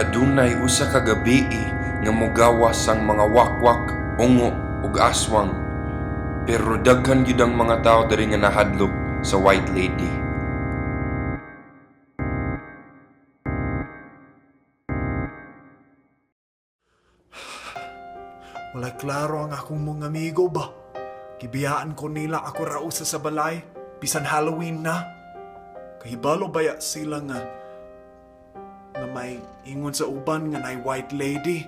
Adunay usa ka gabii nga mogawas ang mga wakwak, ungo ug aswang. Pero daghan gyud ang mga tao diri nga nahadlok sa White Lady. Walay klaro ang akong mga amigo ba? Gibiyaan ko nila ako rausa sa balay, bisan Halloween na. Kahibalo baya sila nga may ingon sa uban nga nay White Lady.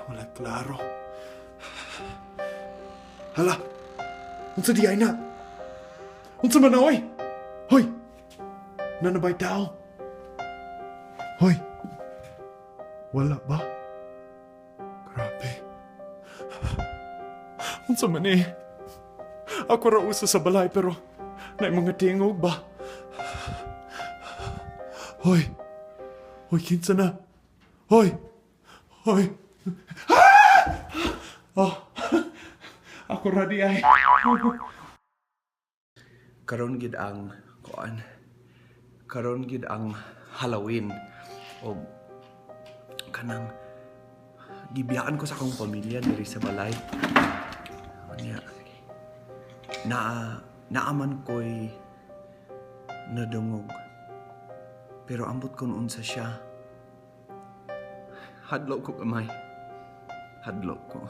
Walay klaro. Hala, unsa di ay na? Unsa man na, oy? Hoy! Nanabay tao? Hoy! Wala ba? Grabe. Unsa man eh? Ako ra usa sa balay pero nay mga tingog ba? Hoy! Hoy, kinsa na? Hoy! Hoy! Ah! Oh! Ako ra di ay. Karon gid ang kuan. Karon gid ang Halloween o kanang gibiyaan ko sa akong pamilya diri sa balay. Unya naaman ko'y nadungog. Pero ambot kon unsa siya. Hadlok ko kamay. Hadlok ko.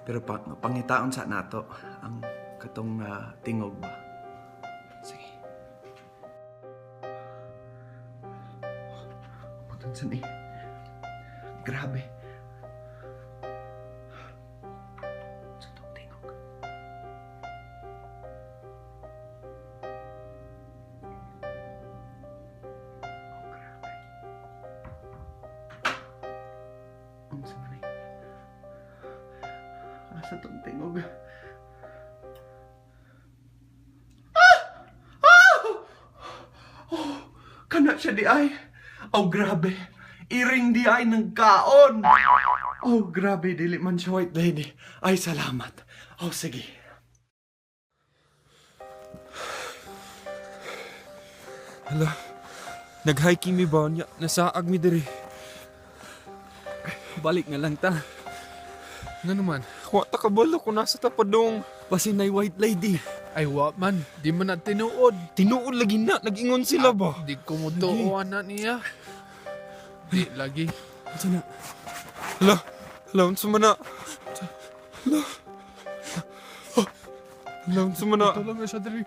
Pero pangitaon sa nato ang katong tingog ba. Sige. Pagtan sa ni. Grabe. Sa tong tingog. Oh, grabe. Ang sama ni. Asa tong tingog. Oh, kana siya di ay. Oh, grabe. Iring di ay ng kaon. Oh, grabe. Dili man siya White Lady. Ay, salamat. Oh, sige. Hala, nag-hiking mi ba niya? Nasaag mi diri. Balik nga lang ta. Nga naman, wa ta kabalo kung nasa tapadong. Pasinay White Lady. Ay wa man, di man na tinuod. Tinuod lagi na. Nag-ingon sila ba? Di ko mo tuuan na niya. Di lagi. Ito na. Hala, unsa man na. Hala, unsa man na. Ito lang na siya dali.